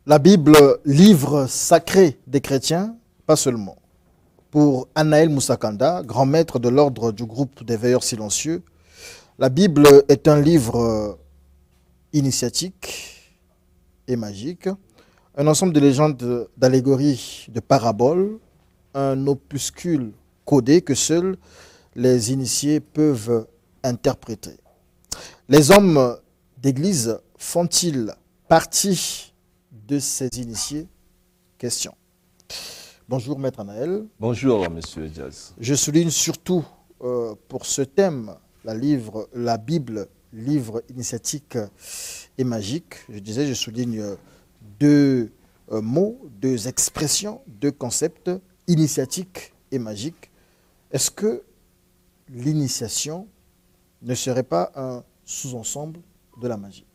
La Bible, livre sacré des chrétiens, pas seulement. Pour Anaël Moussakanda, grand maître de l'ordre du groupe des veilleurs silencieux, la Bible est un livre initiatique et magique, un ensemble de légendes, d'allégories, de paraboles, un opuscule codé que seuls les initiés peuvent interpréter. Les hommes d'église font-ils partie de ces initiés? Question. Bonjour Maître Anaël. Bonjour Monsieur Diaz. Je souligne surtout pour ce thème la Bible, livre initiatique et magique. Je souligne deux mots, deux expressions, deux concepts, initiatique et magique. Est-ce que l'initiation ne serait pas un sous-ensemble de la magie?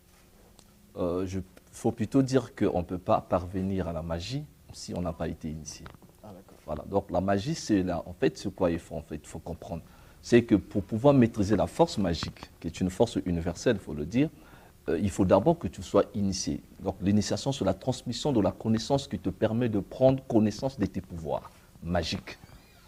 Il faut plutôt dire qu'on ne peut pas parvenir à la magie si on n'a pas été initié. Voilà. Donc la magie, c'est là, en fait, ce quoi il faut comprendre. C'est que pour pouvoir maîtriser la force magique, qui est une force universelle, il faut le dire, il faut d'abord que tu sois initié. Donc l'initiation, c'est la transmission de la connaissance qui te permet de prendre connaissance de tes pouvoirs magiques.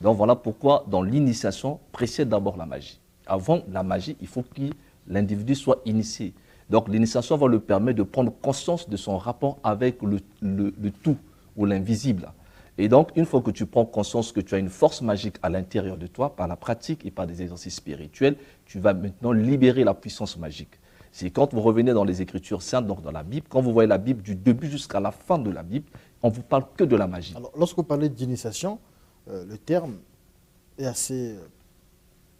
Donc voilà pourquoi dans l'initiation précède d'abord la magie. Avant la magie, il faut que l'individu soit initié. Donc l'initiation va lui permettre de prendre conscience de son rapport avec le tout ou l'invisible. Et donc, une fois que tu prends conscience que tu as une force magique à l'intérieur de toi, par la pratique et par des exercices spirituels, tu vas maintenant libérer la puissance magique. C'est quand vous revenez dans les Écritures saintes, donc dans la Bible, quand vous voyez la Bible du début jusqu'à la fin de la Bible, on ne vous parle que de la magie. Alors, lorsque vous parlez d'initiation, le terme est assez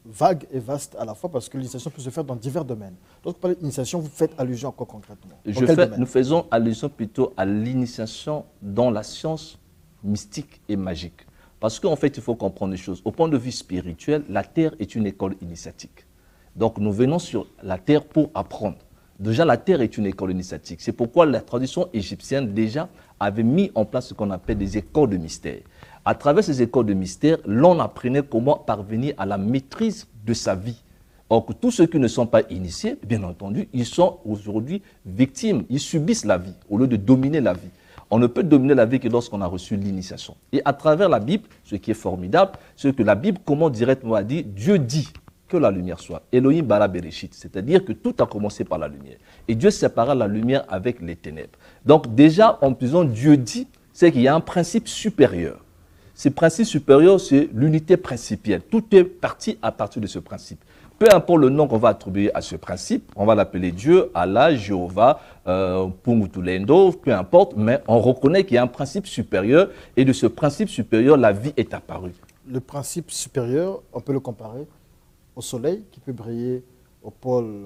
vague et vaste à la fois parce que l'initiation peut se faire dans divers domaines. Lorsque vous parlez d'initiation, vous faites allusion à quoi concrètement? Nous faisons allusion plutôt à l'initiation dans la science mystique et magique. Parce qu'en fait, il faut comprendre les choses. Au point de vue spirituel, la Terre est une école initiatique. Donc, nous venons sur la Terre pour apprendre. Déjà, la Terre est une école initiatique. C'est pourquoi la tradition égyptienne, déjà, avait mis en place ce qu'on appelle des écoles de mystère. À travers ces écoles de mystère, l'on apprenait comment parvenir à la maîtrise de sa vie. Or, tous ceux qui ne sont pas initiés, bien entendu, ils sont aujourd'hui victimes. Ils subissent la vie au lieu de dominer la vie. On ne peut dominer la vie que lorsqu'on a reçu l'initiation. Et à travers la Bible, ce qui est formidable, c'est que la Bible, comment directement a dit, Dieu dit que la lumière soit. Elohim bara bereshit, c'est-à-dire que tout a commencé par la lumière. Et Dieu sépara la lumière avec les ténèbres. Donc déjà, en disant Dieu dit, c'est qu'il y a un principe supérieur. Ce principe supérieur, c'est l'unité principielle. Tout est parti à partir de ce principe. Peu importe le nom qu'on va attribuer à ce principe, on va l'appeler Dieu, Allah, Jéhovah, Pungutulendo, peu importe, mais on reconnaît qu'il y a un principe supérieur et de ce principe supérieur, la vie est apparue. Le principe supérieur, on peut le comparer au soleil qui peut briller au pôle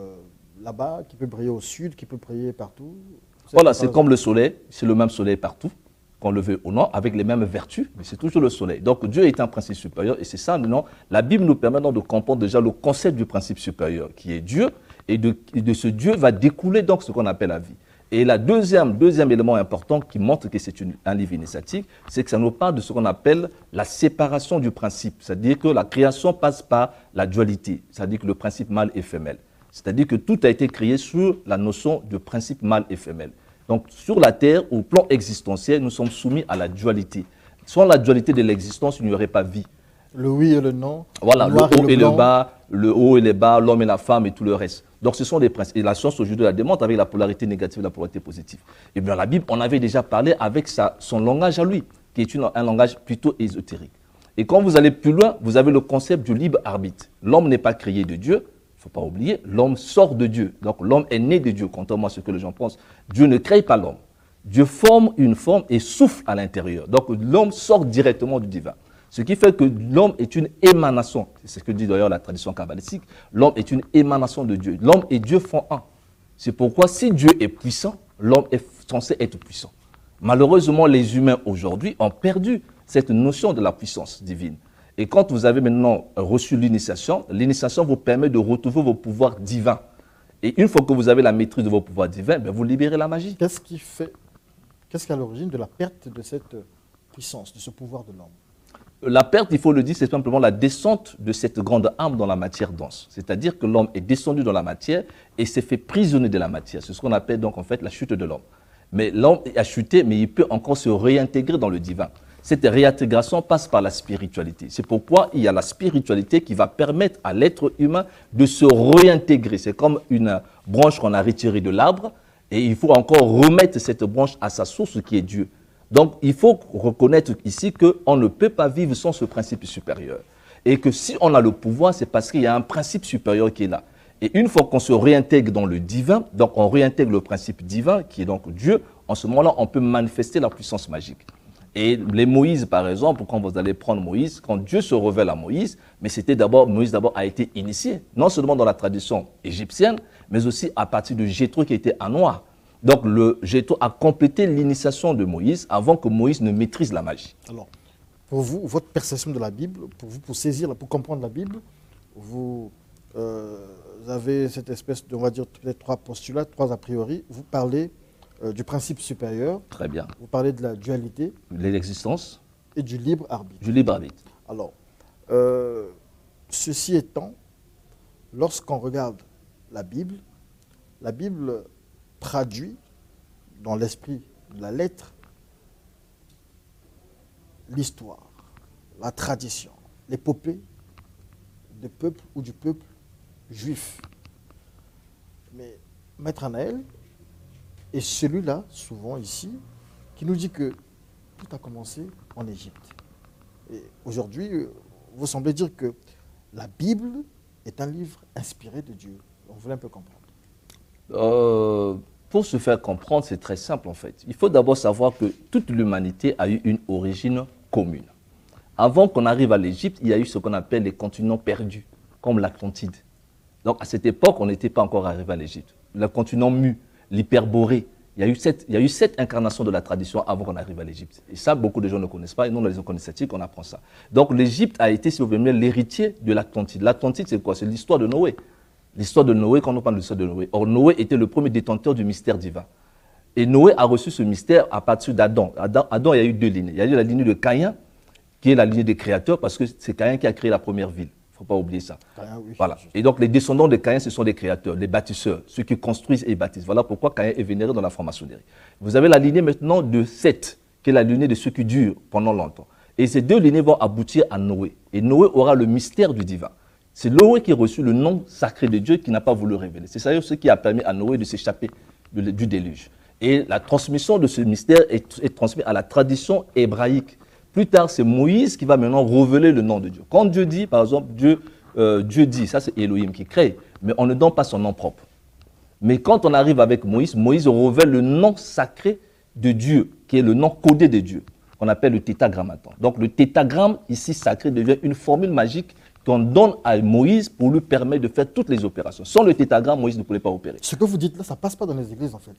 là-bas, qui peut briller au sud, qui peut briller partout. Voilà, c'est comme le soleil, c'est le même soleil partout, qu'on le veut ou non, avec les mêmes vertus, mais c'est toujours le soleil. Donc Dieu est un principe supérieur et c'est ça, non. La Bible nous permet donc de comprendre déjà le concept du principe supérieur qui est Dieu et de ce Dieu va découler donc ce qu'on appelle la vie. Et le deuxième élément important qui montre que c'est un livre initiatique, c'est que ça nous parle de ce qu'on appelle la séparation du principe. C'est-à-dire que la création passe par la dualité, c'est-à-dire que le principe mâle et femelle. C'est-à-dire que tout a été créé sur la notion de principe mâle et femelle. Donc, sur la Terre, au plan existentiel, nous sommes soumis à la dualité. Sans la dualité de l'existence, il n'y aurait pas vie. Le oui et le non. Voilà, le haut et le bas, le haut et le bas, l'homme et la femme et tout le reste. Donc, ce sont des principes. Et la science aujourd'hui la démontre avec la polarité négative et la polarité positive. Et bien, la Bible, on avait déjà parlé avec son langage à lui, qui est un langage plutôt ésotérique. Et quand vous allez plus loin, vous avez le concept du libre arbitre. L'homme n'est pas créé de Dieu. Il ne faut pas oublier, l'homme sort de Dieu. Donc l'homme est né de Dieu, contrairement à ce que les gens pensent. Dieu ne crée pas l'homme. Dieu forme une forme et souffle à l'intérieur. Donc l'homme sort directement du divin. Ce qui fait que l'homme est une émanation. C'est ce que dit d'ailleurs la tradition kabbalistique. L'homme est une émanation de Dieu. L'homme et Dieu font un. C'est pourquoi si Dieu est puissant, l'homme est censé être puissant. Malheureusement, les humains aujourd'hui ont perdu cette notion de la puissance divine. Et quand vous avez maintenant reçu l'initiation vous permet de retrouver vos pouvoirs divins. Et une fois que vous avez la maîtrise de vos pouvoirs divins, vous libérez la magie. Qu'est-ce qui est à l'origine de la perte de cette puissance, de ce pouvoir de l'homme? La perte, il faut le dire, c'est simplement la descente de cette grande âme dans la matière dense. C'est-à-dire que l'homme est descendu dans la matière et s'est fait prisonnier de la matière. C'est ce qu'on appelle donc en fait la chute de l'homme. Mais l'homme a chuté, mais il peut encore se réintégrer dans le divin. Cette réintégration passe par la spiritualité. C'est pourquoi il y a la spiritualité qui va permettre à l'être humain de se réintégrer. C'est comme une branche qu'on a retirée de l'arbre et il faut encore remettre cette branche à sa source qui est Dieu. Donc il faut reconnaître ici qu'on ne peut pas vivre sans ce principe supérieur. Et que si on a le pouvoir, c'est parce qu'il y a un principe supérieur qui est là. Et une fois qu'on se réintègre dans le divin, donc on réintègre le principe divin qui est donc Dieu, en ce moment-là, on peut manifester la puissance magique. Et les Moïse, par exemple, quand vous allez prendre Moïse, quand Dieu se révèle à Moïse, mais Moïse d'abord a été initié, non seulement dans la tradition égyptienne, mais aussi à partir de Jéthro qui était un noir. Donc le Jéthro a complété l'initiation de Moïse avant que Moïse ne maîtrise la magie. Alors, pour vous, votre perception de la Bible, pour saisir, pour comprendre la Bible, vous avez cette espèce de, on va dire, peut-être 3 postulats, 3 a priori. Vous parlez du principe supérieur. Très bien. Vous parlez de la dualité. L'existence. Et du libre arbitre. Du libre arbitre. Alors, ceci étant, lorsqu'on regarde la Bible traduit dans l'esprit de la lettre l'histoire, la tradition, l'épopée des peuples ou du peuple juif. Mais Maître Anaël est celui-là, souvent ici, qui nous dit que tout a commencé en Égypte. Et aujourd'hui, vous semblez dire que la Bible est un livre inspiré de Dieu. On voulait un peu comprendre. Pour se faire comprendre, c'est très simple en fait. Il faut d'abord savoir que toute l'humanité a eu une origine commune. Avant qu'on arrive à l'Égypte, il y a eu ce qu'on appelle les continents perdus, comme l'Atlantide. Donc à cette époque, on n'était pas encore arrivé à l'Égypte. Le continent mu, l'Hyperborée, il y a eu 7 incarnations de la tradition avant qu'on arrive à l'Égypte. Et ça, beaucoup de gens ne connaissent pas, et nous, dans les initiatiques, on apprend ça. Donc l'Égypte a été, si vous voulez, l'héritier de l'Atlantide. L'Atlantide, c'est quoi? C'est l'histoire de Noé. L'histoire de Noé, quand on parle de l'histoire de Noé. Or, Noé était le premier détenteur du mystère divin. Et Noé a reçu ce mystère à partir d'Adam. Adam, il y a eu 2 lignes. Il y a eu la lignée de Caïn, qui est la lignée des créateurs, parce que c'est Caïn qui a créé la première ville. Il ne faut pas oublier ça. Caïn, oui, voilà. Et donc, les descendants de Caïn, ce sont des créateurs, les bâtisseurs, ceux qui construisent et bâtissent. Voilà pourquoi Caïn est vénéré dans la franc-maçonnerie. Vous avez la lignée maintenant de Seth, qui est la lignée de ceux qui durent pendant longtemps. Et ces 2 lignées vont aboutir à Noé. Et Noé aura le mystère du divin. C'est Noé qui a reçu le nom sacré de Dieu qui n'a pas voulu révéler. C'est ça ce qui a permis à Noé de s'échapper du déluge. Et la transmission de ce mystère est transmise à la tradition hébraïque. Plus tard, c'est Moïse qui va maintenant révéler le nom de Dieu. Quand Dieu dit, par exemple, Dieu dit, ça c'est Elohim qui crée, mais on ne donne pas son nom propre. Mais quand on arrive avec Moïse, Moïse révèle le nom sacré de Dieu, qui est le nom codé de Dieu, qu'on appelle le tétagrammaton. Donc le tétagramme, ici sacré, devient une formule magique qu'on donne à Moïse pour lui permettre de faire toutes les opérations. Sans le tétagramme, Moïse ne pouvait pas opérer. Ce que vous dites là, ça ne passe pas dans les églises en fait.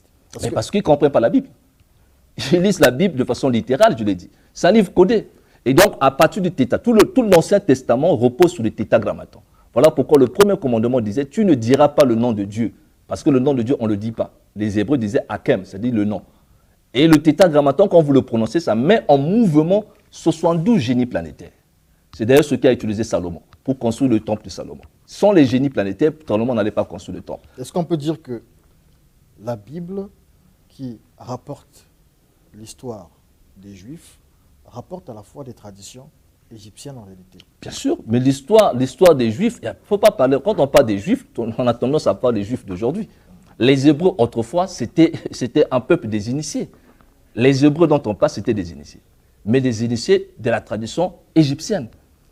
Parce qu'ils ne comprennent pas la Bible. Ils lisent la Bible de façon littérale, je l'ai dit. C'est un livre codé. Et donc, à partir du tétagramme, tout l'Ancien Testament repose sur le tétagrammaton. Voilà pourquoi le premier commandement disait, tu ne diras pas le nom de Dieu. Parce que le nom de Dieu, on ne le dit pas. Les Hébreux disaient Hakem, c'est-à-dire le nom. Et le tétagrammaton, quand vous le prononcez, ça met en mouvement 72 génies planétaires. C'est d'ailleurs ce qu'a utilisé Salomon pour construire le temple de Salomon. Sans les génies planétaires, Salomon n'allait pas construire le temple. Est-ce qu'on peut dire que la Bible, qui rapporte l'histoire des Juifs, rapporte à la fois des traditions égyptiennes en réalité? Bien sûr, mais l'histoire des Juifs, il faut pas parler. Quand on parle des Juifs, on a tendance à parler des Juifs d'aujourd'hui. Les Hébreux, autrefois, c'était un peuple des initiés. Les Hébreux dont on parle, c'était des initiés. Mais des initiés de la tradition égyptienne.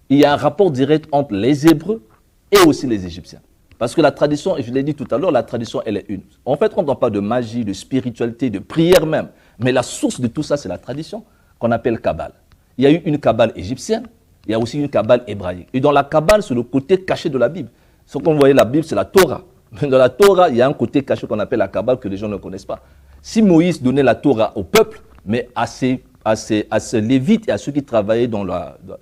Il y a un rapport direct entre les Hébreux et aussi les Égyptiens. Parce que la tradition, et je l'ai dit tout à l'heure, la tradition, elle est une. En fait, quand on parle de magie, de spiritualité, de prière même, mais la source de tout ça, c'est la tradition qu'on appelle Kabbale. Il y a eu une Kabbale égyptienne, il y a aussi une Kabbale hébraïque. Et dans la Kabbale, c'est le côté caché de la Bible. Ce qu'on voyait la Bible, c'est la Torah. Mais dans la Torah, il y a un côté caché qu'on appelle la Kabbale que les gens ne connaissent pas. Si Moïse donnait la Torah au peuple, mais à ses lévites et à ceux qui travaillaient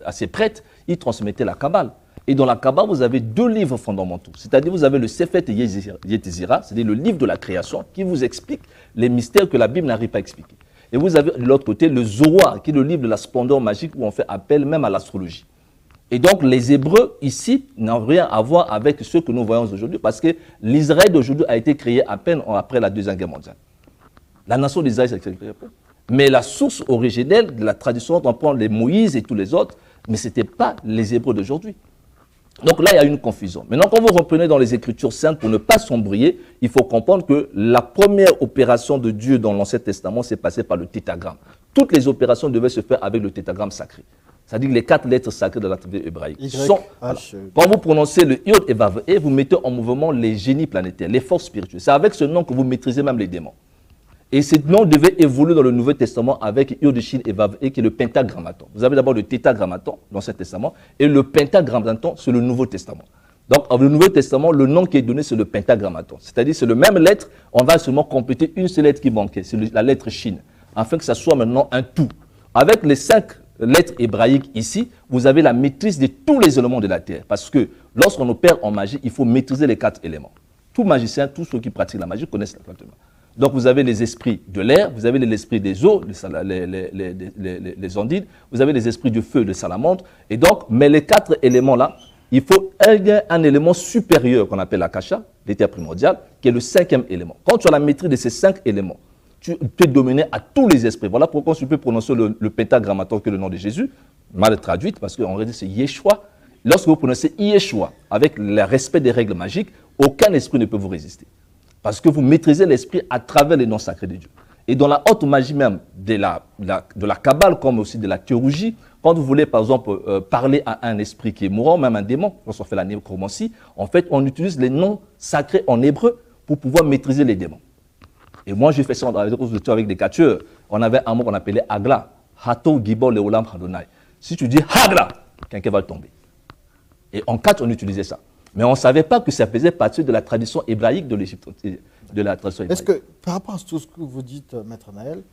à ses prêtres, il transmettait la Kabbale. Et dans la Kabbale, vous avez 2 livres fondamentaux. C'est-à-dire, vous avez le Sefer Yetzirah, c'est-à-dire le livre de la création, qui vous explique les mystères que la Bible n'arrive pas à expliquer. Et vous avez de l'autre côté le Zohar, qui est le livre de la splendeur magique, où on fait appel même à l'astrologie. Et donc, les Hébreux, ici, n'ont rien à voir avec ce que nous voyons aujourd'hui, parce que l'Israël d'aujourd'hui a été créé à peine après la Deuxième Guerre mondiale. La nation d'Israël s'est créée après. Mais la source originelle de la tradition, on prend les Moïse et tous les autres, mais ce n'était pas les Hébreux d'aujourd'hui. Donc là, il y a une confusion. Maintenant, quand vous reprenez dans les Écritures saintes, pour ne pas sombrer, il faut comprendre que la première opération de Dieu dans l'Ancien Testament s'est passée par le tétragramme. Toutes les opérations devaient se faire avec le tétragramme sacré. C'est-à-dire les 4 lettres sacrées de l'alphabet hébraïque. Quand vous prononcez le Yod et Vav E, vous mettez en mouvement les génies planétaires, les forces spirituelles. C'est avec ce nom que vous maîtrisez même les démons. Et ce nom devait évoluer dans le Nouveau Testament avec Yod, Shin et Vav E, qui est le pentagrammaton. Vous avez d'abord le tétragrammaton dans l'Ancien Testament, et le pentagrammaton, c'est le Nouveau Testament. Donc, dans le Nouveau Testament, le nom qui est donné, c'est le pentagrammaton. C'est-à-dire, c'est la même lettre, on va seulement compléter une seule lettre qui manquait, c'est la lettre Shin, afin que ça soit maintenant un tout. Avec les 5 lettres hébraïques ici, vous avez la maîtrise de tous les éléments de la terre. Parce que lorsqu'on opère en magie, il faut maîtriser les 4 éléments. Tout magicien, tous ceux qui pratiquent la magie connaissent la magie. Donc vous avez les esprits de l'air, vous avez les esprits des eaux, les ondides, vous avez les esprits du feu, de salamandre. Et donc, mais les 4 éléments-là, il faut un élément supérieur qu'on appelle l'akasha, l'éther primordial, qui est le 5e élément. Quand tu as la maîtrise de ces 5 éléments, tu peux dominer à tous les esprits. Voilà pourquoi tu peux prononcer le pentagrammaton, qui est le nom de Jésus, mal traduit, parce qu'en réalité c'est Yeshua. Lorsque vous prononcez Yeshua, avec le respect des règles magiques, aucun esprit ne peut vous résister. Parce que vous maîtrisez l'esprit à travers les noms sacrés de Dieu. Et dans la haute magie même de la Kabbale, comme aussi de la théologie, quand vous voulez par exemple parler à un esprit qui est mourant, même un démon, lorsqu'on fait la nécromancie, en fait on utilise les noms sacrés en hébreu pour pouvoir maîtriser les démons. Et moi j'ai fait ça avec des catcheurs. On avait un mot qu'on appelait Agla. Hato Gibor Leolam Hadonai. Si tu dis Hagla, quelqu'un va tomber. Et en catch on utilisait ça. Mais on ne savait pas que ça faisait partie de la tradition hébraïque de l'Égypte. Est-ce que, par rapport à tout ce que vous dites, Maître Naël,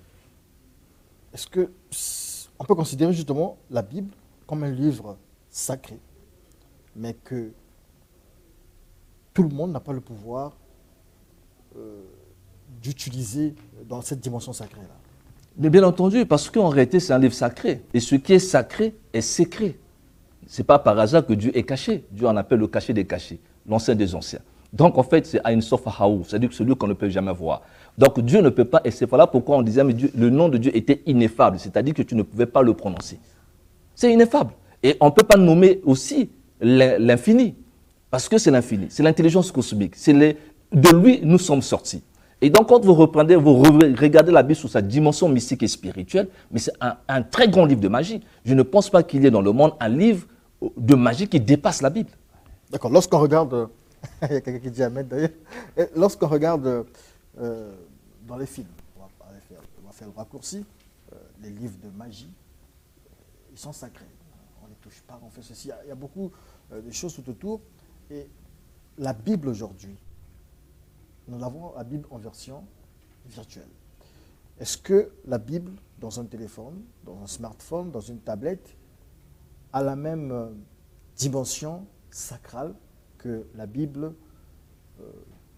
est-ce qu'on peut considérer justement la Bible comme un livre sacré, mais que tout le monde n'a pas le pouvoir d'utiliser dans cette dimension sacrée-là? Mais bien entendu, parce qu'en réalité, c'est un livre sacré. Et ce qui est sacré est secret. Ce n'est pas par hasard que Dieu est caché. Dieu en appelle le caché des cachés, l'ancien des anciens. Donc en fait, c'est à une sorte haouf, c'est-à-dire que celui qu'on ne peut jamais voir. Donc Dieu ne peut pas, et c'est voilà pourquoi on disait, mais Dieu, le nom de Dieu était ineffable, c'est-à-dire que tu ne pouvais pas le prononcer. C'est ineffable. Et on ne peut pas nommer aussi l'infini, parce que c'est l'infini, c'est l'intelligence cosmique, de lui nous sommes sortis. Et donc quand vous reprenez, vous regardez la Bible sous sa dimension mystique et spirituelle, mais c'est un très grand livre de magie. Je ne pense pas qu'il y ait dans le monde un livre de magie qui dépasse la Bible. D'accord. Lorsqu'on regarde, il y a quelqu'un qui dit Amen d'ailleurs, lorsqu'on regarde dans les films, on va faire le raccourci, les livres de magie, ils sont sacrés. On ne les touche pas, on fait ceci. Il y a beaucoup de choses tout autour. Et la Bible aujourd'hui, nous avons la Bible en version virtuelle. Est-ce que la Bible, dans un téléphone, dans un smartphone, dans une tablette, a la même dimension sacrale que la Bible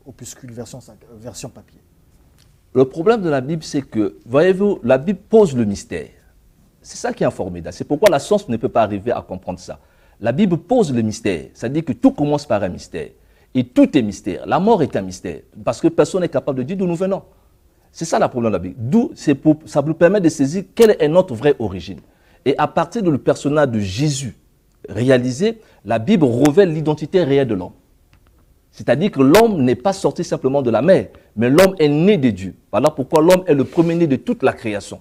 opuscule version papier? Le problème de la Bible, c'est que, voyez-vous, la Bible pose le mystère. C'est ça qui est formidable. C'est pourquoi la science ne peut pas arriver à comprendre ça. La Bible pose le mystère. C'est-à-dire que tout commence par un mystère. Et tout est mystère. La mort est un mystère. Parce que personne n'est capable de dire d'où nous venons. C'est ça le problème de la Bible. Ça nous permet de saisir quelle est notre vraie origine. Et à partir du personnage de Jésus réalisé, la Bible révèle l'identité réelle de l'homme. C'est-à-dire que l'homme n'est pas sorti simplement de la mer, mais l'homme est né de Dieu. Voilà pourquoi l'homme est le premier-né de toute la création.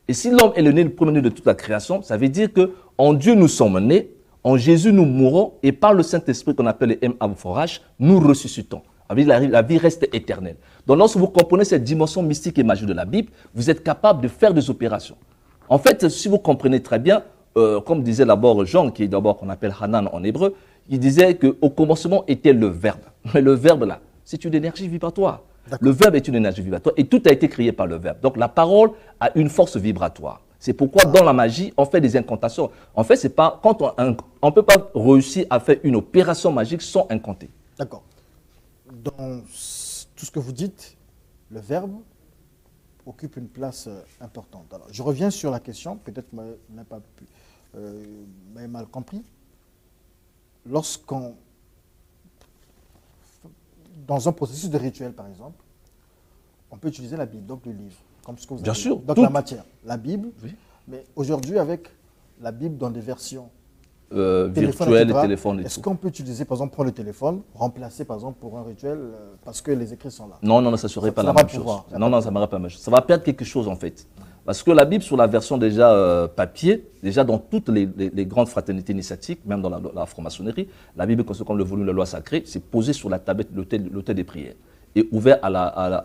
Et si l'homme est le premier-né de toute la création, ça veut dire qu'en Dieu nous sommes nés, en Jésus nous mourons, et par le Saint-Esprit qu'on appelle le M-Amphorache, nous ressuscitons. La vie reste éternelle. Donc lorsque vous comprenez cette dimension mystique et magique de la Bible, vous êtes capable de faire des opérations. En fait, si vous comprenez très bien, comme disait d'abord Jean, qui est d'abord qu'on appelle Hanan en hébreu, il disait qu'au commencement était le verbe. Mais le verbe là, c'est une énergie vibratoire. Le verbe est une énergie vibratoire et tout a été créé par le verbe. Donc la parole a une force vibratoire. C'est pourquoi dans la magie, on fait des incantations. En fait, c'est pas quand on peut pas réussir à faire une opération magique sans incanter. D'accord. Dans tout ce que vous dites, le verbe occupe une place importante. Alors, je reviens sur la question, peut-être que vous n'avez pas m'avez mal compris. Dans un processus de rituel, par exemple, on peut utiliser la Bible, donc le livre, comme ce que vous avez Bien dit. sûr, Donc tout. la matière, la Bible, Oui. mais aujourd'hui avec la Bible dans des versions Virtuel et etc., téléphone et est-ce tout. qu'on peut utiliser, par exemple, prendre le téléphone, remplacer, par exemple, pour un rituel, parce que les écrits sont là? Non, non, non, ça ne serait Ça- pas ça la va même pas chose. pouvoir. Ça Non, va non, ça ne serait pas la même chose. Ça va perdre quelque chose en fait. Parce que la Bible, sur la version déjà papier, déjà dans toutes les grandes fraternités initiatiques, même dans la franc-maçonnerie, la Bible, comme le volume de la loi sacrée, c'est posé sur la tablette, l'autel des prières. Et ouvert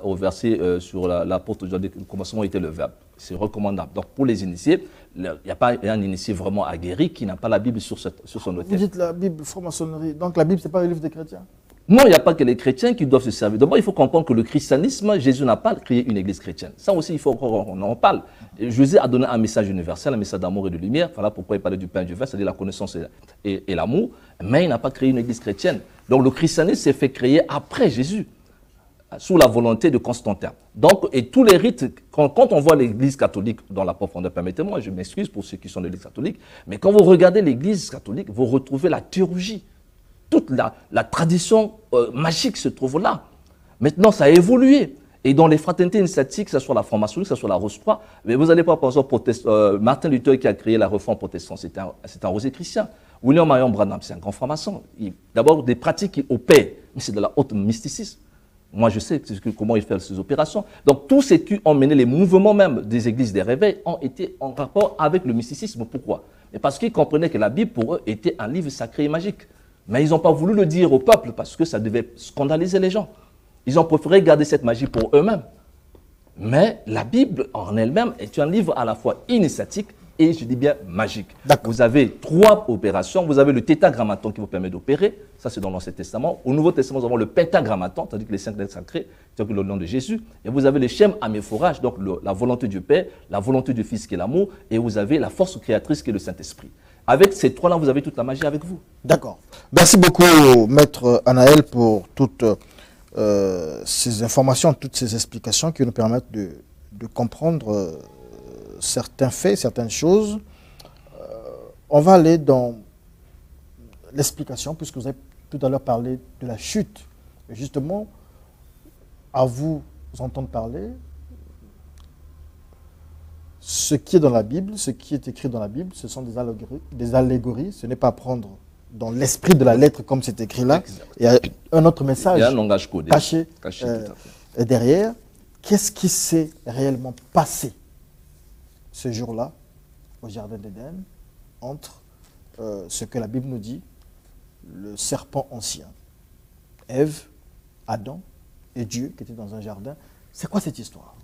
au verset sur l'apôtre Jean, le commencement était le verbe. C'est recommandable. Donc pour les initiés, il n'y a pas un initié vraiment aguerri qui n'a pas la Bible sur son Vous autel. dites la Bible, franc-maçonnerie, donc la Bible, ce n'est pas le livre des chrétiens? Non, il n'y a pas que les chrétiens qui doivent se servir. D'abord, il faut comprendre que le christianisme, Jésus n'a pas créé une église chrétienne. Ça aussi, il faut qu'on en parle. Et Jésus a donné un message universel, un message d'amour et de lumière. Voilà pourquoi il parlait du pain et du vin, c'est-à-dire la connaissance et l'amour. Mais il n'a pas créé une église chrétienne. Donc le christianisme s'est fait créer après Jésus, sous la volonté de Constantin. Donc, et tous les rites, quand on voit l'église catholique dans la profondeur, permettez-moi, je m'excuse pour ceux qui sont de l'église catholique, mais quand vous regardez l'église catholique, vous retrouvez la théologie. Toute la tradition magique se trouve là. Maintenant, ça a évolué. Et dans les fraternités initiatiques, que ce soit la franc-maçonnerie, que ce soit la Rose-Croix, mais vous n'allez pas penser au Martin Luther qui a créé la réforme protestante, c'est un rosé chrétien. William Marion Branham, c'est un grand franc-maçon. D'abord, des pratiques qui opèrent, mais c'est de la haute mysticisme. Moi, je sais comment il fait ces opérations. Donc, tous ceux qui ont mené les mouvements même des églises des réveils ont été en rapport avec le mysticisme. Pourquoi? Mais parce qu'ils comprenaient que la Bible, pour eux, était un livre sacré et magique. Mais ils n'ont pas voulu le dire au peuple parce que ça devait scandaliser les gens. Ils ont préféré garder cette magie pour eux-mêmes. Mais la Bible en elle-même est un livre à la fois initiatique et, je dis bien, magique. Vous avez 3 opérations. Vous avez le tétragrammaton qui vous permet d'opérer. Ça, c'est dans l'Ancien Testament. Au Nouveau Testament, nous avons le pentagrammaton, c'est-à-dire que les 5 lettres sacrées, c'est-à-dire le nom de Jésus. Et vous avez le shem améphorage, donc la volonté du Père, la volonté du Fils qui est l'amour, et vous avez la force créatrice qui est le Saint-Esprit. Avec ces 3-là, vous avez toute la magie avec vous. D'accord. Merci beaucoup, Maître Anaël, pour toutes ces informations, toutes ces explications qui nous permettent de comprendre certains faits, certaines choses. On va aller dans l'explication, puisque vous avez tout à l'heure parlé de la chute. Et justement, à vous entendre parler, ce qui est dans la Bible, ce qui est écrit dans la Bible, ce sont des allégories. Ce n'est pas prendre dans l'esprit de la lettre comme c'est écrit là. Il y a un autre message caché derrière. Qu'est-ce qui s'est réellement passé ce jour-là au Jardin d'Éden entre ce que la Bible nous dit, le serpent ancien, Ève, Adam et Dieu qui étaient dans un jardin? C'est quoi cette histoire?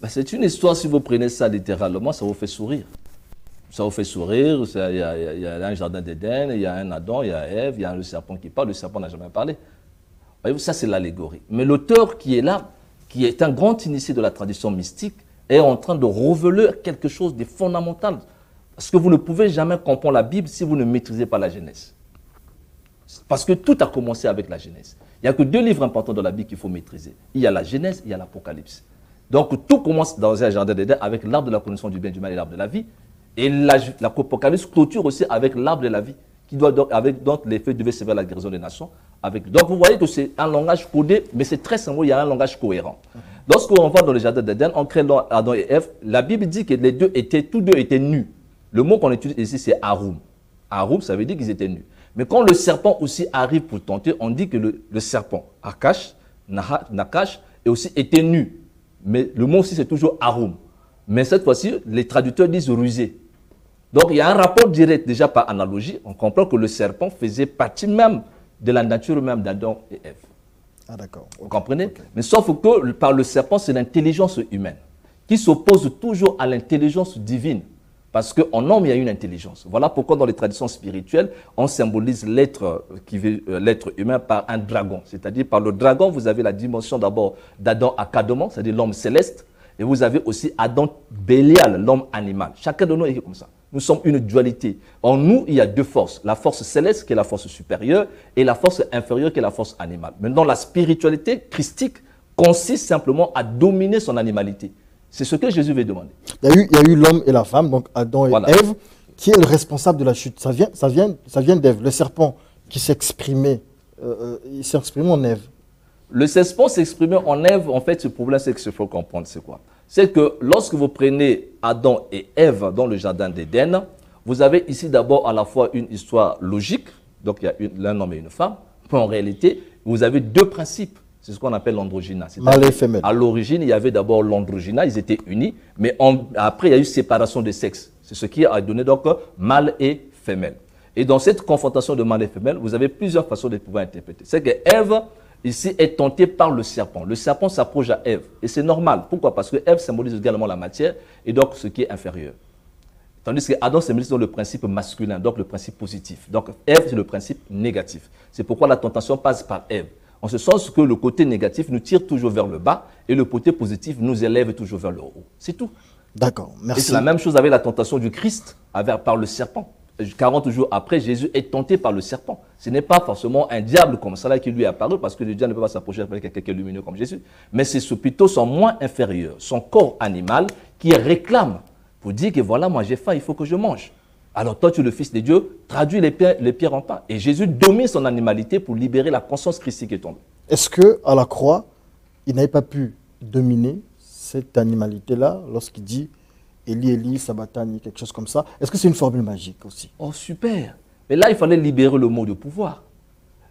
C'est une histoire, si vous prenez ça littéralement, ça vous fait sourire. Ça vous fait sourire, il y a un jardin d'Éden, il y a un Adam, il y a Ève, il y a le serpent qui parle, le serpent n'a jamais parlé. Voyez-vous, ça c'est l'allégorie. Mais l'auteur qui est là, qui est un grand initié de la tradition mystique, est en train de révéler quelque chose de fondamental. Parce que vous ne pouvez jamais comprendre la Bible si vous ne maîtrisez pas la Genèse. Parce que tout a commencé avec la Genèse. Il n'y a que 2 livres importants dans la Bible qu'il faut maîtriser. Il y a la Genèse, il y a l'Apocalypse. Donc tout commence dans un jardin d'Éden avec l'arbre de la connaissance du bien et du mal et l'arbre de la vie. Et l'Apocalypse clôture aussi avec l'arbre de la vie, qui doit donc, les feuilles devaient servir à la guérison des nations. Donc vous voyez que c'est un langage codé, mais c'est très simple, il y a un langage cohérent. Lorsqu'on va dans le jardin d'Éden, on crée Adam et Ève, la Bible dit que tous deux étaient nus. Le mot qu'on utilise ici, c'est Arum. Arum, ça veut dire qu'ils étaient nus. Mais quand le serpent aussi arrive pour tenter, on dit que le serpent, Akash, Nakash, et aussi était nu. Mais le mot aussi, c'est toujours Arum. Mais cette fois-ci, les traducteurs disent rusé. Donc, il y a un rapport direct, déjà par analogie. On comprend que le serpent faisait partie même de la nature même d'Adam et Ève. Ah, d'accord. Vous comprenez? Okay. Mais sauf que par le serpent, c'est l'intelligence humaine qui s'oppose toujours à l'intelligence divine. Parce qu'en homme, il y a une intelligence. Voilà pourquoi dans les traditions spirituelles, on symbolise l'être humain par un dragon. C'est-à-dire par le dragon, vous avez la dimension d'abord d'Adam Akadamon, c'est-à-dire l'homme céleste. Et vous avez aussi Adam Bélial, l'homme animal. Chacun de nous est comme ça. Nous sommes une dualité. En nous, il y a 2 forces. La force céleste, qui est la force supérieure, et la force inférieure, qui est la force animale. Maintenant, la spiritualité christique consiste simplement à dominer son animalité. C'est ce que Jésus veut demander. Il y a eu l'homme et la femme, donc Adam et Ève, qui est le responsable de la chute. Ça vient d'Ève. Le serpent qui s'exprimait, il s'est exprimé en Ève. Le serpent s'exprimait en Ève. En fait, ce problème, c'est que ce qu'il faut comprendre, c'est quoi? C'est que lorsque vous prenez Adam et Ève dans le jardin d'Éden, vous avez ici d'abord à la fois une histoire logique, donc il y a un homme et une femme, mais en réalité, vous avez deux principes. C'est ce qu'on appelle l'androgyna. Mâle et femelle. À l'origine, il y avait d'abord l'androgyna, ils étaient unis, mais après, il y a eu séparation des sexes. C'est ce qui a donné donc mâle et femelle. Et dans cette confrontation de mâle et femelle, vous avez plusieurs façons de pouvoir interpréter. C'est que Ève, ici, est tentée par le serpent. Le serpent s'approche à Ève. Et c'est normal. Pourquoi? Parce que Ève symbolise également la matière et donc ce qui est inférieur. Tandis que Adam symbolise le principe masculin, donc le principe positif. Donc Ève, c'est le principe négatif. C'est pourquoi la tentation passe par Ève. En ce sens que le côté négatif nous tire toujours vers le bas et le côté positif nous élève toujours vers le haut. C'est tout. D'accord, merci. Et c'est la même chose avec la tentation du Christ par le serpent. 40 jours après, Jésus est tenté par le serpent. Ce n'est pas forcément un diable comme ça là qui lui est apparu, parce que le diable ne peut pas s'approcher avec quelqu'un qui est lumineux comme Jésus. Mais c'est plutôt son moins inférieur, son corps animal qui réclame pour dire que voilà, moi j'ai faim, il faut que je mange. Alors toi, tu es le Fils de Dieu, traduis les pierres en pain. Et Jésus domine son animalité pour libérer la conscience christique qui est tombée. Est-ce qu'à la croix, il n'avait pas pu dominer cette animalité-là lorsqu'il dit Eli, Eli, Sabatani, quelque chose comme ça? Est-ce que c'est une formule magique aussi? Oh, super. Mais là, il fallait libérer le mot de pouvoir.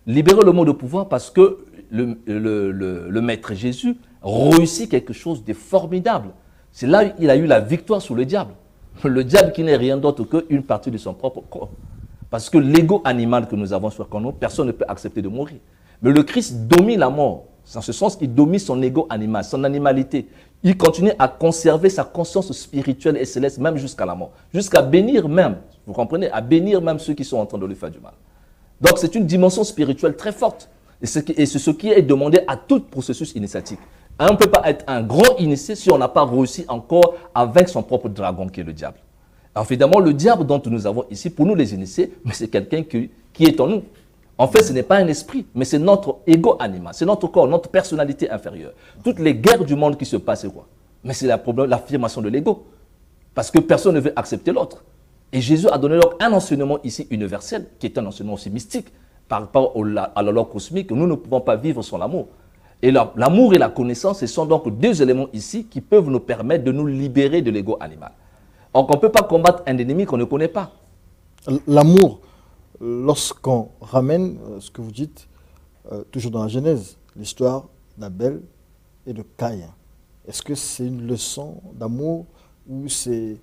Libérer le mot de pouvoir parce que le Maître Jésus réussit quelque chose de formidable. C'est là qu'il a eu la victoire sur le diable. Le diable qui n'est rien d'autre qu'une partie de son propre corps. Parce que l'ego animal que nous avons sur nous, personne ne peut accepter de mourir. Mais le Christ domine la mort. C'est en ce sens qu'il domine son ego animal, son animalité. Il continue à conserver sa conscience spirituelle et céleste même jusqu'à la mort. Jusqu'à bénir même, vous comprenez, à bénir même ceux qui sont en train de lui faire du mal. Donc c'est une dimension spirituelle très forte. Et c'est ce qui est demandé à tout processus initiatique. On ne peut pas être un grand initié si on n'a pas réussi encore à vaincre son propre dragon qui est le diable. Alors évidemment, le diable dont nous avons ici, pour nous les initiés, mais c'est quelqu'un qui est en nous. En fait, ce n'est pas un esprit, mais c'est notre ego animal, c'est notre corps, notre personnalité inférieure. Toutes les guerres du monde qui se passent, c'est quoi? Mais c'est l'affirmation de l'ego. Parce que personne ne veut accepter l'autre. Et Jésus a donné donc un enseignement ici universel, qui est un enseignement aussi mystique, par rapport à la loi cosmique, que nous ne pouvons pas vivre sans l'amour. Et l'amour et la connaissance, ce sont donc deux éléments ici qui peuvent nous permettre de nous libérer de l'ego animal. Donc on ne peut pas combattre un ennemi qu'on ne connaît pas. L'amour, lorsqu'on ramène ce que vous dites, toujours dans la Genèse, l'histoire d'Abel et de Caïn, est-ce que c'est une leçon d'amour ou c'est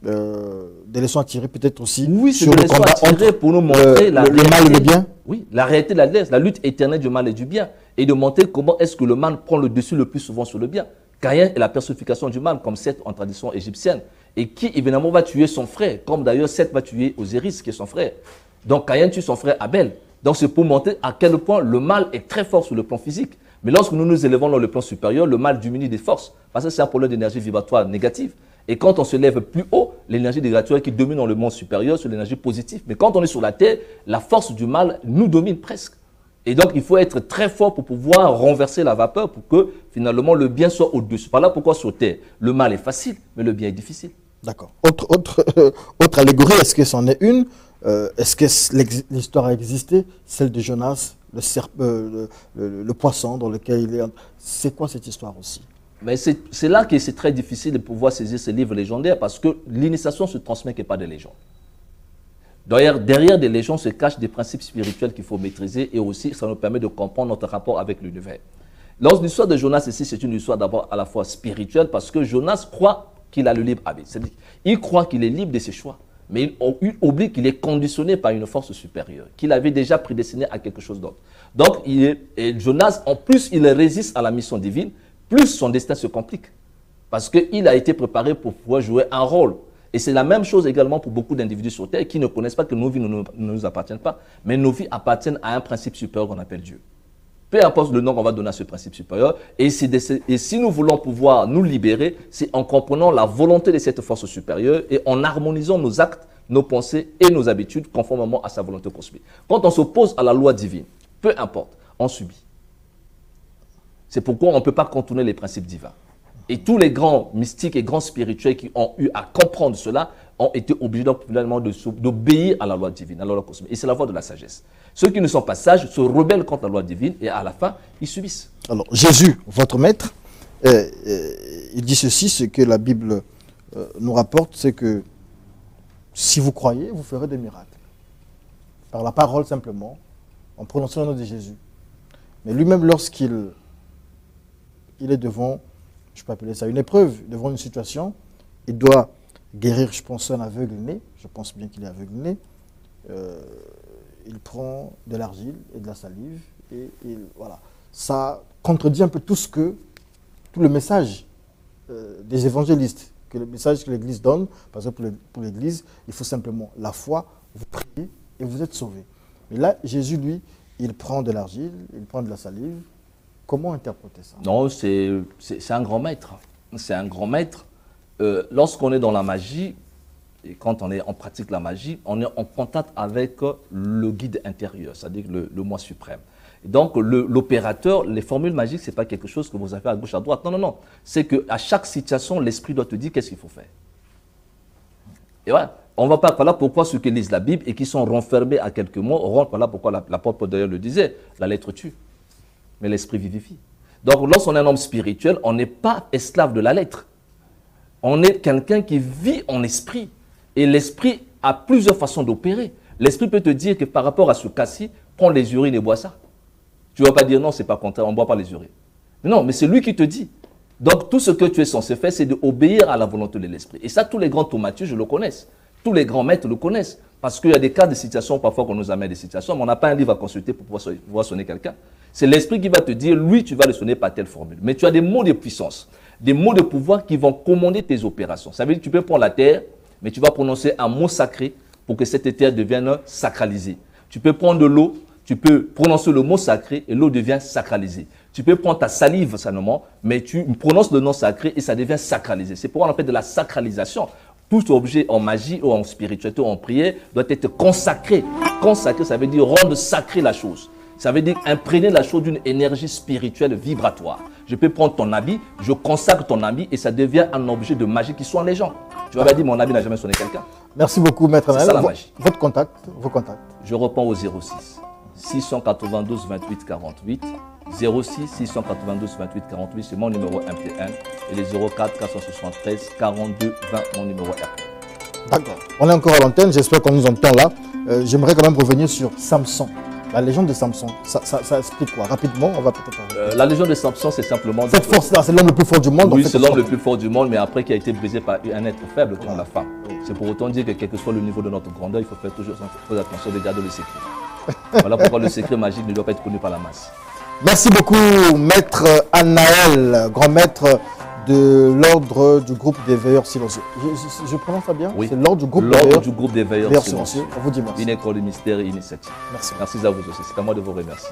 des leçons à tirer peut-être aussi oui, sur le combat entre pour nous montrer le mal et le bien? Oui, la réalité de la lutte éternelle du mal et du bien. Et de montrer comment est-ce que le mal prend le dessus le plus souvent sur le bien. Caïn est la personnification du mal, comme Seth en tradition égyptienne. Et qui évidemment va tuer son frère, comme d'ailleurs Seth va tuer Osiris, qui est son frère. Donc Caïn tue son frère Abel. Donc c'est pour montrer à quel point le mal est très fort sur le plan physique. Mais lorsque nous nous élevons dans le plan supérieur, le mal diminue des forces. Parce que c'est un problème d'énergie vibratoire négative. Et quand on se lève plus haut, l'énergie vibratoire qui domine dans le monde supérieur, c'est l'énergie positive. Mais quand on est sur la terre, la force du mal nous domine presque. Et donc, il faut être très fort pour pouvoir renverser la vapeur pour que finalement le bien soit au-dessus. Par là, pourquoi sur terre, le mal est facile, mais le bien est difficile. D'accord. Autre allégorie, est-ce que c'en est une? Est-ce que l'histoire a existé? Celle de Jonas, le poisson dans lequel il est. C'est quoi cette histoire aussi? Mais c'est là que c'est très difficile de pouvoir saisir ces livres légendaires parce que l'initiation se transmet que par des légendes. D'ailleurs, derrière des légendes se cachent des principes spirituels qu'il faut maîtriser et aussi ça nous permet de comprendre notre rapport avec l'univers. L'histoire de Jonas ici, c'est une histoire d'abord à la fois spirituelle parce que Jonas croit qu'il a le libre arbitre. C'est-à-dire, il croit qu'il est libre de ses choix, mais il oublie qu'il est conditionné par une force supérieure, qu'il avait déjà prédestiné à quelque chose d'autre. Donc, Jonas, en plus, il résiste à la mission divine, plus son destin se complique. Parce qu'il a été préparé pour pouvoir jouer un rôle. Et c'est la même chose également pour beaucoup d'individus sur Terre qui ne connaissent pas que nos vies ne nous appartiennent pas, mais nos vies appartiennent à un principe supérieur qu'on appelle Dieu. Peu importe le nom qu'on va donner à ce principe supérieur, et si nous voulons pouvoir nous libérer, c'est en comprenant la volonté de cette force supérieure et en harmonisant nos actes, nos pensées et nos habitudes conformément à sa volonté cosmique. Quand on s'oppose à la loi divine, peu importe, on subit. C'est pourquoi on ne peut pas contourner les principes divins. Et tous les grands mystiques et grands spirituels qui ont eu à comprendre cela ont été obligés finalement d'obéir à la loi divine, à la loi cosmique. Et c'est la voie de la sagesse. Ceux qui ne sont pas sages se rebellent contre la loi divine et à la fin, ils subissent. Alors, Jésus, votre maître, il dit ceci, ce que la Bible nous rapporte, c'est que si vous croyez, vous ferez des miracles. Par la parole simplement, en prononçant le nom de Jésus. Mais lui-même, lorsqu'il est devant, je peux appeler ça une épreuve, devant une situation, il doit guérir, je pense, un aveugle-né, je pense bien qu'il est aveugle-né, il prend de l'argile et de la salive, et voilà. Ça contredit un peu tout le message des évangélistes, que le message que l'Église donne. Par exemple, pour l'Église, il faut simplement la foi, vous priez et vous êtes sauvés. Mais là, Jésus, lui, il prend de l'argile, il prend de la salive. Comment interpréter ça? Non, c'est un grand maître. C'est un grand maître. Lorsqu'on est dans la magie, et quand on pratique la magie, on est en contact avec le guide intérieur, c'est-à-dire le moi suprême. Et donc, l'opérateur, les formules magiques, ce n'est pas quelque chose que vous avez à gauche, à droite. Non, non, non. C'est qu'à chaque situation, l'esprit doit te dire qu'est-ce qu'il faut faire. Et voilà. On ne va pas, voilà pourquoi ceux qui lisent la Bible et qui sont renfermés à quelques mots, voilà pourquoi l'apôtre Paul d'ailleurs le disait, la lettre tue, mais l'esprit vivifie. Donc, lorsqu'on est un homme spirituel, on n'est pas esclave de la lettre. On est quelqu'un qui vit en esprit. Et l'esprit a plusieurs façons d'opérer. L'esprit peut te dire que par rapport à ce cas-ci, prends les urines et bois ça. Tu ne vas pas dire non, c'est pas contraire, on ne boit pas les urines. Non, mais c'est lui qui te dit. Donc, tout ce que tu es censé faire, c'est d'obéir à la volonté de l'esprit. Et ça, tous les grands thaumaturges je le connaissent. Tous les grands maîtres le connaissent. Parce qu'il y a des cas de situations, parfois qu'on nous amène des situations, mais on n'a pas un livre à consulter pour pouvoir sonner quelqu'un. C'est l'esprit qui va te dire, lui, tu vas le sonner par telle formule. Mais tu as des mots de puissance, des mots de pouvoir qui vont commander tes opérations. Ça veut dire que tu peux prendre la terre, mais tu vas prononcer un mot sacré pour que cette terre devienne sacralisée. Tu peux prendre de l'eau, tu peux prononcer le mot sacré et l'eau devient sacralisée. Tu peux prendre ta salive seulement, mais tu prononces le nom sacré et ça devient sacralisé. C'est pourquoi on appelle de la sacralisation. Tout objet en magie ou en spiritualité ou en prière doit être consacré. Consacré, ça veut dire rendre sacré la chose. Ça veut dire imprégner la chose d'une énergie spirituelle vibratoire. Je peux prendre ton habit, je consacre ton habit et ça devient un objet de magie qui soigne les gens. Tu vas pas dire mon habit n'a jamais sonné quelqu'un. Merci beaucoup, Maître Naël. C'est ça la magie. Votre contact, vos contacts. Je reprends au 06 692 28 48. 06 692 28 48, c'est mon numéro MTN. Et les 04 473 42 20, mon numéro RTL. D'accord. On est encore à l'antenne, j'espère qu'on nous entend là. J'aimerais quand même revenir sur Samson. La légende de Samson, ça explique quoi? Rapidement, on va peut-être parler. La légende de Samson, c'est simplement... Cette force-là, c'est l'homme le plus fort du monde. Oui, c'est l'homme le plus fort du monde, mais après qui a été brisé par un être faible comme la femme. Oui. C'est pour autant dire que quel que soit le niveau de notre grandeur, il faut faire toujours très attention de garder le secret. Voilà pourquoi le secret magique ne doit pas être connu par la masse. Merci beaucoup, Maître Anaël, grand maître de l'ordre du groupe des veilleurs silencieux. Je prononce ça bien? Oui. C'est l'ordre du groupe des veilleurs silencieux. On vous dit merci. Une école de mystère et initiative. Merci. Merci à vous aussi. C'est à moi de vous remercier.